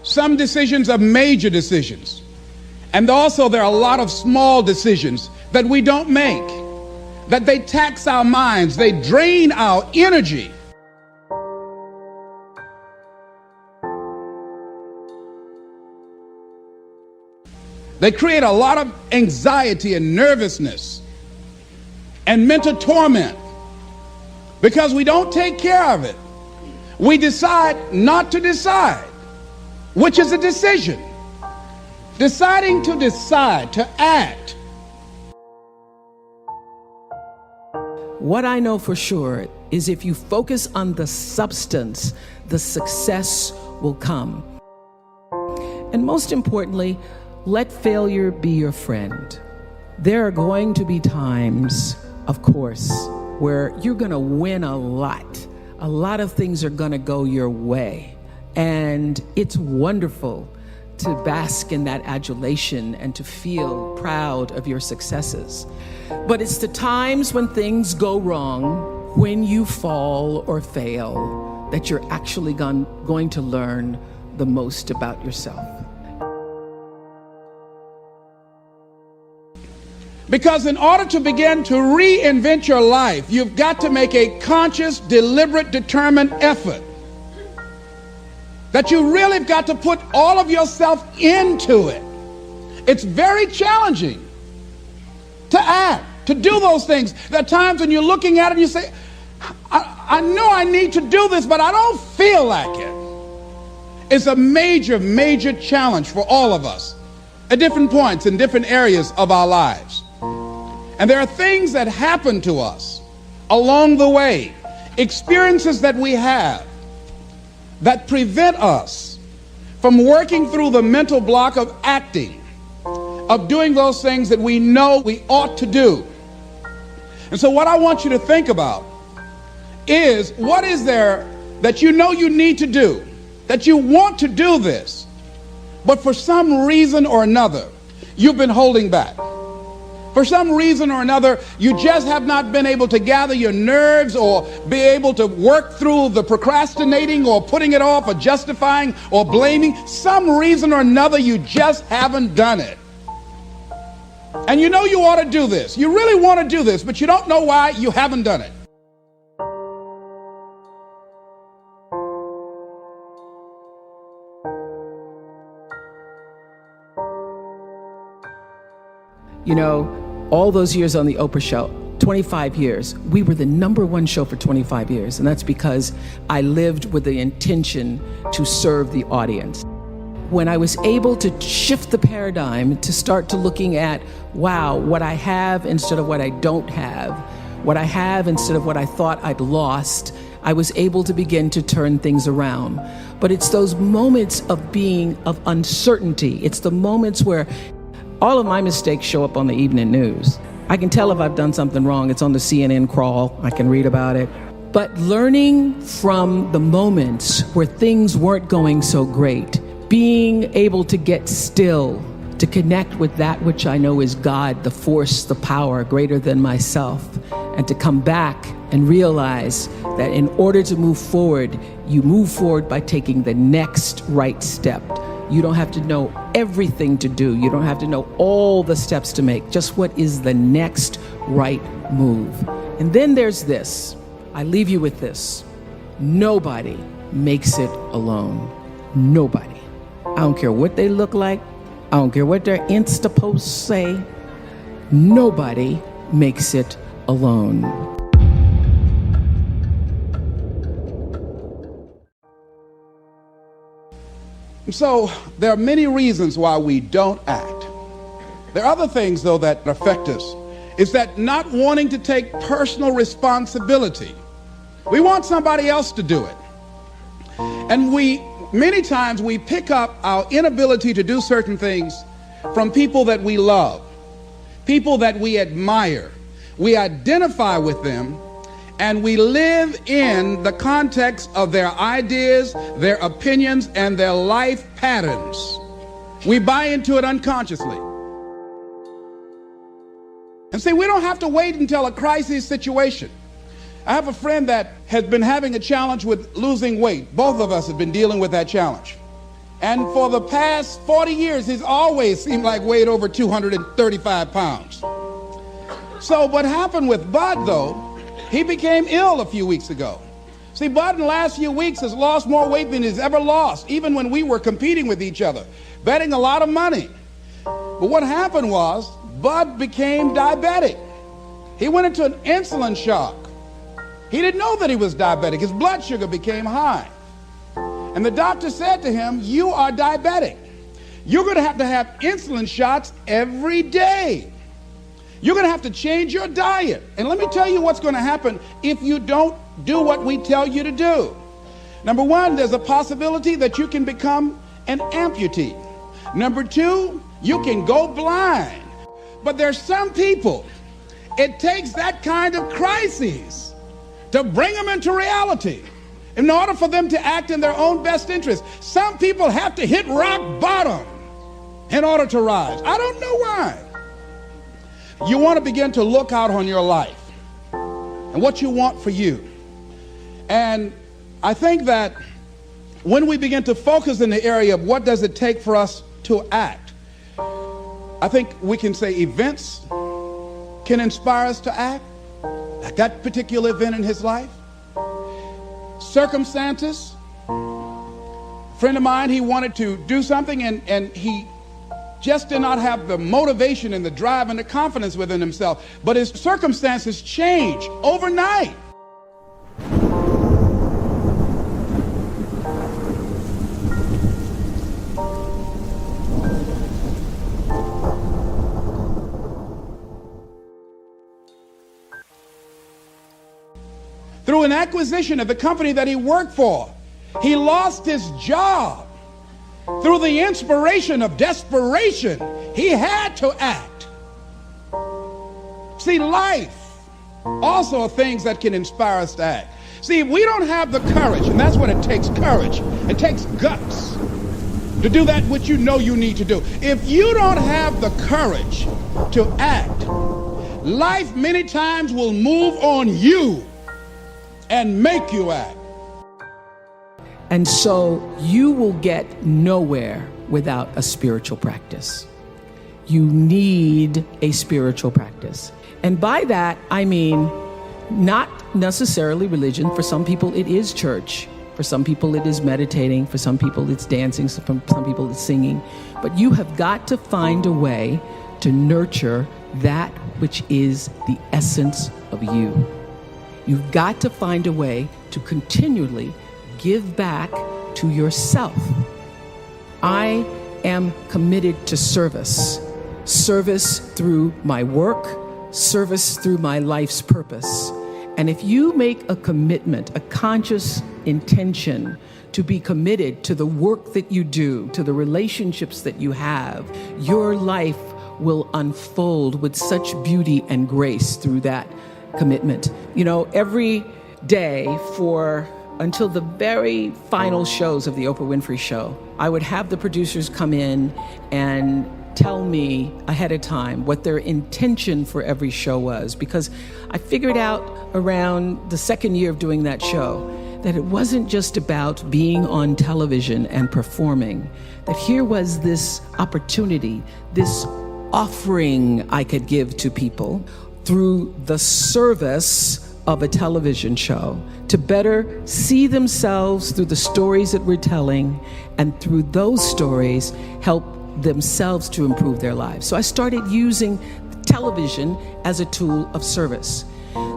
Some decisions are major decisions. And also there are a lot of small decisions that we don't make, that they tax our minds, they drain our energy. They create a lot of anxiety and nervousness and mental torment because we don't take care of it. We decide not to decide, which is a decision. Deciding to decide, to act. What I know for sure is if you focus on the substance, the success will come. And most importantly, let failure be your friend. There are going to be times, of course, where you're going to win a lot. A lot of things are going to go your way. And it's wonderful to bask in that adulation and to feel proud of your successes. But it's the times when things go wrong, when you fall or fail, that you're actually going to learn the most about yourself. Because in order to begin to reinvent your life, you've got to make a conscious, deliberate, determined effort. That you really have got to put all of yourself into it. It's very challenging to act, to do those things. There are times when you're looking at it and you say, I know I need to do this, but I don't feel like it. It's a major, major challenge for all of us at different points in different areas of our lives. And there are things that happen to us along the way, experiences that we have that prevent us from working through the mental block of acting, of doing those things that we know we ought to do. And so what I want you to think about is, what is there that you know you need to do, that you want to do this, but for some reason or another, you've been holding back. For some reason or another, you just have not been able to gather your nerves or be able to work through the procrastinating or putting it off or justifying or blaming. Some reason or another, you just haven't done it. And you know you ought to do this. You really want to do this, but you don't know why you haven't done it. You know, all those years on the Oprah Show, 25 years, we were the #1 show for 25 years. And that's because I lived with the intention to serve the audience. When I was able to shift the paradigm to start to looking at, wow, what I have instead of what I don't have, what I have instead of what I thought I'd lost, I was able to begin to turn things around. But it's those moments of uncertainty. It's the moments where all of my mistakes show up on the evening news. I can tell if I've done something wrong. It's on the CNN crawl. I can read about it. But learning from the moments where things weren't going so great, being able to get still, to connect with that which I know is God, the force, the power greater than myself, and to come back and realize that in order to move forward, you move forward by taking the next right step. You don't have to know everything to do. You don't have to know all the steps to make. Just what is the next right move. And then there's this. I leave you with this. Nobody makes it alone. Nobody. I don't care what they look like. I don't care what their Insta posts say. Nobody makes it alone. So there are many reasons why we don't act. There are other things, though, that affect us. It's that not wanting to take personal responsibility. We want somebody else to do it. And many times we pick up our inability to do certain things from people that we love, people that we admire. We identify with them, and we live in the context of their ideas, their opinions, and their life patterns. We buy into it unconsciously. And see, we don't have to wait until a crisis situation. I have a friend that has been having a challenge with losing weight. Both of us have been dealing with that challenge. And for the past 40 years, he's always seemed like weighed over 235 pounds. So what happened with Bud, though, he became ill a few weeks ago. See, Bud in the last few weeks has lost more weight than he's ever lost, even when we were competing with each other, betting a lot of money. But what happened was, Bud became diabetic. He went into an insulin shock. He didn't know that he was diabetic. His blood sugar became high. And the doctor said to him, "You are diabetic. You're going to have insulin shots every day. You're going to have to change your diet. And let me tell you what's going to happen if you don't do what we tell you to do. Number one, there's a possibility that you can become an amputee. Number two, you can go blind. But there's some people, it takes that kind of crisis to bring them into reality in order for them to act in their own best interest. Some people have to hit rock bottom in order to rise. I don't know why. You want to begin to look out on your life and what you want for you. And I think that when we begin to focus in the area of what does it take for us to act, I think we can say events can inspire us to act, like that particular event in his life. Circumstances. A friend of mine, he wanted to do something and he just did not have the motivation and the drive and the confidence within himself. But his circumstances changed overnight. Through an acquisition of the company that he worked for, he lost his job. Through the inspiration of desperation, he had to act. See, life also are things that can inspire us to act. See, if we don't have the courage, and that's what it takes, courage. It takes guts to do that which you know you need to do. If you don't have the courage to act, life many times will move on you and make you act. And so you will get nowhere without a spiritual practice. You need a spiritual practice. And by that, I mean not necessarily religion. For some people, it is church. For some people, it is meditating. For some people, it's dancing. For some people, it's singing. But you have got to find a way to nurture that which is the essence of you. You've got to find a way to continually give back to yourself. I am committed to service. Service through my work, service through my life's purpose. And if you make a commitment, a conscious intention to be committed to the work that you do, to the relationships that you have, your life will unfold with such beauty and grace through that commitment. You know, every day until the very final shows of the Oprah Winfrey Show, I would have the producers come in and tell me ahead of time what their intention for every show was, because I figured out around the second year of doing that show that it wasn't just about being on television and performing, that here was this opportunity, this offering I could give to people through the service of a television show to better see themselves through the stories that we're telling, and through those stories help themselves to improve their lives. So I started using television as a tool of service.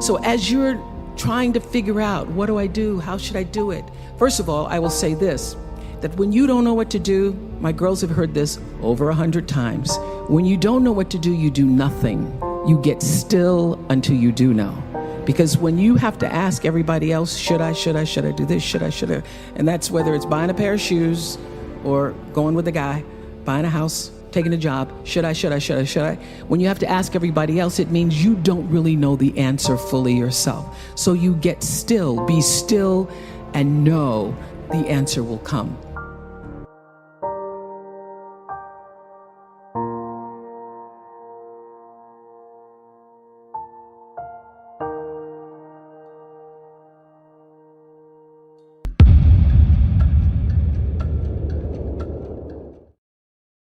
So as you're trying to figure out, what do I do? How should I do it? First of all, I will say this, that when you don't know what to do, my girls have heard this over 100 times. When you don't know what to do, you do nothing. You get still until you do know. Because when you have to ask everybody else, should I do this, should I, and that's whether it's buying a pair of shoes or going with a guy, buying a house, taking a job, should I? When you have to ask everybody else, it means you don't really know the answer fully yourself. So you get still, be still, and know the answer will come.